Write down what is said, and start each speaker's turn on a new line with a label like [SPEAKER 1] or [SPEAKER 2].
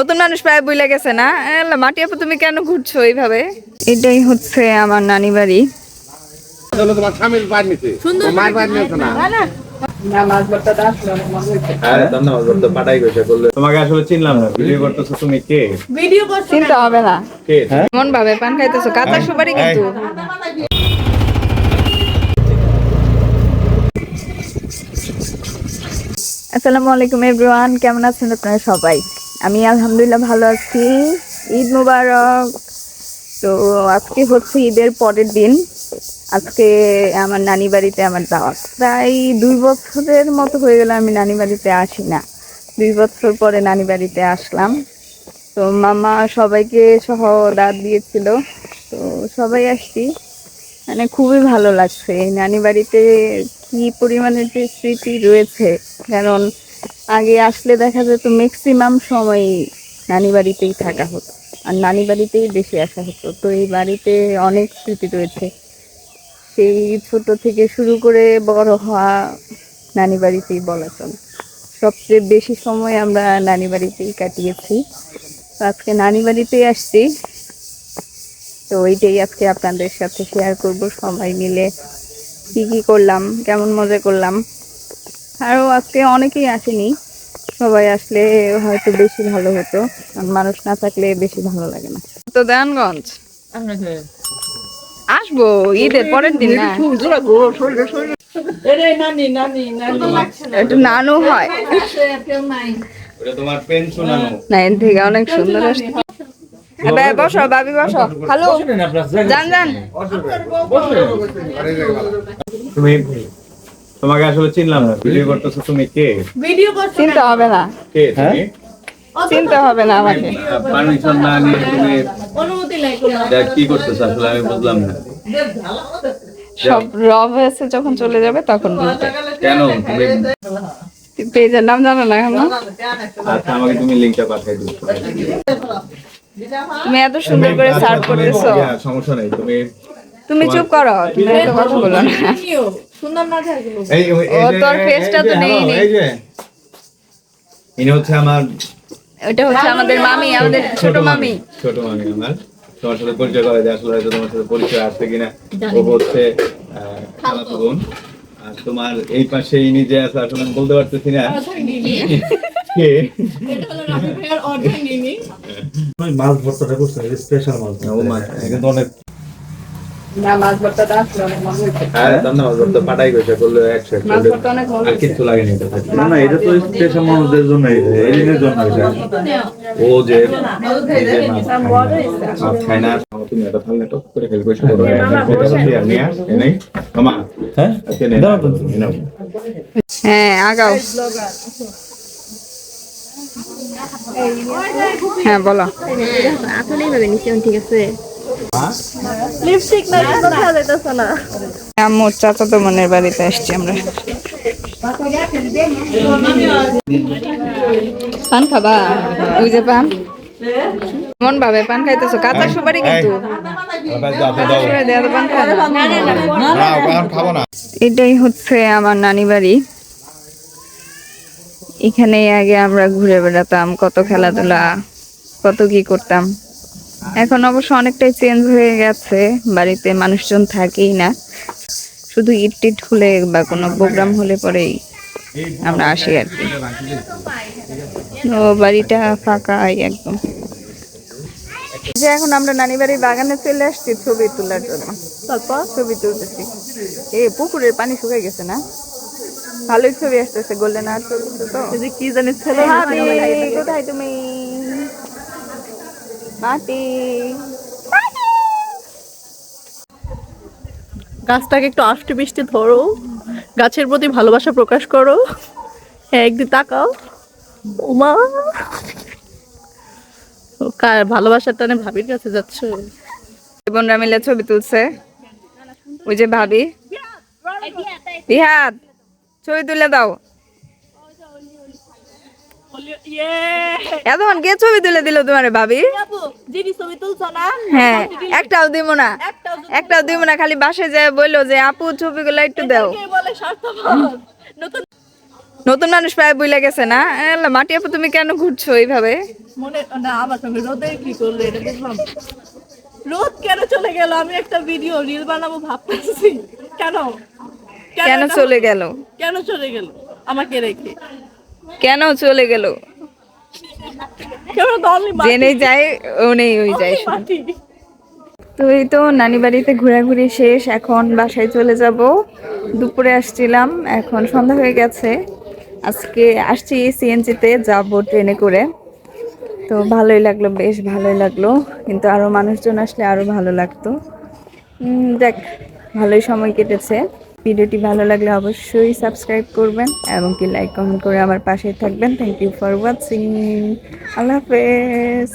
[SPEAKER 1] নতুন মানুষ প্রায় বইলে গেছে না, মাটি আপু তুমি কেন ঘুরছো এইভাবে? এটাই হচ্ছে আমার নানি বাড়ি। চিন্তা হবে না, মন ভাবে পান খাইতেছো, কাঁচা সুপারি কিন্তু। আসসালামু আলাইকুম এভরিওয়ান, কেমন আছেন আপনারা সবাই? আমি আলহামদুলিল্লাহ ভালো আছি। ঈদ মুবারক। তো আজকে হচ্ছে ঈদের পরের দিন। আজকে আমার নানি বাড়িতে আমার দাওয়াত। প্রায় 2 বছরের মতো হয়ে গেল আমি নানি বাড়িতে আসি না। 2 বছর পরে নানি বাড়িতে আসলাম। তো মামা সবাইকে সহ দাওয়াত দিয়েছিল, তো সবাই আসছি। মানে খুবই ভালো লাগছে। এই নানি বাড়িতে কি পরিমাণে যে স্মৃতি রয়েছে, কারণ আগে আসলে দেখা যেত ম্যাক্সিমাম সময় নানি বাড়িতেই থাকা হতো, আর নানি বাড়িতেই বেশি আসা হতো। তো এই বাড়িতে অনেক স্মৃতি রয়েছে, সেই ছোট থেকে শুরু করে বড় হওয়া নানি বাড়িতেই বলা চলে। সবচেয়ে বেশি সময় আমরা নানি বাড়িতেই কাটিয়েছি। তো আজকে নানি বাড়িতেই আসছি, তো ওইটাই আজকে আপনাদের সাথে শেয়ার করব। সবাই মিলে কি কি করলাম, কেমন মজা করলাম। আরও আজকে অনেকেই আসেনি, সবাই আসলে হয়তো বেশি ভালো হতো, মানুষ না থাকলে বেশি ভালো লাগে না। তো দেওয়ানগঞ্জ আসবো ঈদের পরের দিন না, একটু নানু হয় না, এর থেকে অনেক সুন্দর আসছে। বসো ভাবি, বসো। হ্যালো, যান যান।
[SPEAKER 2] তুমি তোমাকে আসলে চিনলাম না, ভিডিও করতেছো তুমি কে?
[SPEAKER 1] ভিডিও করতে চিনতে হবে না,
[SPEAKER 2] কে তুমি?
[SPEAKER 1] চিনতে হবে না আমাকে।
[SPEAKER 2] পারমিশন না নিয়ে তুমি অনুমতি লাগবে না, কি করতেছ আসলে আমি বুঝলাম না।
[SPEAKER 1] সব রব হয়েছে, যখন চলে যাবে তখন বুঝবে।
[SPEAKER 2] কেন তুমি
[SPEAKER 1] পেজের নাম জানো না এখন?
[SPEAKER 2] আচ্ছা, আমাকে তুমি লিংকটা পাঠিয়ে দিও।
[SPEAKER 1] তুমি এত সুন্দর করে সার্ভ করতেছো।
[SPEAKER 2] সমস্যা নাই, তুমি
[SPEAKER 1] তুমি চুপ করো, তুমি এত কথা বলো না। সুন্দর না থাকলো ও তোর ফেসটা তো নেই নি।
[SPEAKER 2] ইনি হচ্ছে আমার,
[SPEAKER 1] এটা হচ্ছে আমাদের মামি, আমাদের ছোট মামি।
[SPEAKER 2] ছোট মামি আমার। তোমার সাথে পরিচয় করা যায়, আসলে হয়তো তোমার সাথে পরিচয় আসছে কিনা। ও হচ্ছে খালাতো বোন। আর তোমার এই পাশে ইনি যে আছে, আসলে আমি বলতে পারতেছি না কে। এটা হলো রাফি ভাইয়ার অর্ডার নিনি। মাছ ভর্তাটা করছে, স্পেশাল মাছ। ও মাছ কিন্তু অনেক
[SPEAKER 1] না, মাছ ভর্তাটা আসলে অনেক মজা হয়েছে।
[SPEAKER 2] হ্যাঁ, মাছ ভর্তা পাটাই কইছে, করলে একসাথে
[SPEAKER 1] মাছ ভর্তা অনেক মজা
[SPEAKER 2] আর কিছু লাগে না এটা। না না, এটা তো স্পেশাল মানুষদের জন্য, এলিনের জন্য এটা। ও যে মাছ খায় না, তুমি এটা ফাললে টক করে খেলবে শুরু করে আর নিয়ে নেই মামা। হ্যাঁ
[SPEAKER 1] হ্যাঁ, আগাও। হ্যাঁ বলো। আসলেই ভাবে নিশ্চয় ঠিক আছে। লিপস্টিক না দেখা যাইতেছে না। আম্মুর চাচাতো বোনের বাড়িতে আসছি আমরা। পান খাবা? ওই যে পান, মন ভাবে পান খাইতেছো, কাঁচা সুপারি কিন্তু। এটাই হচ্ছে আমার নানি বাড়ি। এখানে আগে আমরা ঘুরে বেড়াতাম, কত খেলাধুলা, কত কি করতাম। এখন অবশ্য অনেকটাই চেঞ্জ হয়ে গেছে, বাড়িতে মানুষজন থাকেই না, শুধু ঈদ টিট হলে বা কোনো প্রোগ্রাম হলে পরেই আমরা আসি আর কি। তো বাড়িটা ফাঁকাই একদম। যে এখন আমরা নানি বাড়ির বাগানে চলে আসছি ছবি তোলার জন্য, তারপর ছবি তুলতেছি। পুকুরের পানি শুকিয়ে গেছে না, ভালোই ছবি আসতেছে, গোল্ডেন আর্ট চলতেছে। তো কি জানিস ছেলে, কোথায় তুমি? মাটি,
[SPEAKER 3] গাছটাকে একটু আষ্টে পৃষ্ঠে ধরো, গাছের প্রতি ভালোবাসা প্রকাশ করো। হ্যাঁ, একদিন তাকাও। ওমা, কার ভালোবাসার টানে ভাবির কাছে যাচ্ছ?
[SPEAKER 1] বোনরা মিলে ছবি তুলছে। ওই যে ভাবি, বিহাত ছবি তুলে দাও। এতক্ষণ কে ছবি তুলে দিল তোমার ভাবি? হ্যাঁ, একটাও দিব না, একটাও দিব না, খালি বাসে যায় বললো যে আপু ছবিগুলো একটু দাও। নতুন মানুষ প্রায় বইলে গেছে না, মাটি আপু তুমি কেন ঘুরছো এইভাবে?
[SPEAKER 3] মনে না আমার সঙ্গে রোদে কি করলো এটা দেখলাম। রোদ কেন চলে গেল? আমি একটা ভিডিও রিল বানাবো ভাবতেছি। কেন
[SPEAKER 1] কেন
[SPEAKER 3] এটা
[SPEAKER 1] চলে
[SPEAKER 3] হলো?
[SPEAKER 1] গেল?
[SPEAKER 3] কেন চলে গেল আমাকে রেখে?
[SPEAKER 1] কেন চলে গেল?
[SPEAKER 3] কেন দলই
[SPEAKER 1] জেনে যায় ও নেই ওই যায় শুধু।
[SPEAKER 3] মাটি
[SPEAKER 1] তো এই তো নানি বাড়িতে ঘোরাঘুরি শেষ, এখন বাসায় চলে যাব। দুপুরে আসছিলাম, এখন সন্ধ্যা হয়ে গেছে। আজকে আসছি সিএনজিতে, যাব ট্রেনে করে। তো ভালোই লাগলো, বেশ ভালোই লাগলো, কিন্তু আরো মানুষজন আসলে আরো ভালো লাগতো। দেখ, ভালোই সময় কেটেছে। ভিডিওটি ভালো লাগলে অবশ্যই সাবস্ক্রাইব করবেন এবং কি লাইক কমেন্ট করে আমার পাশে থাকবেন। Thank you for watching. আল্লাহ হাফেজ।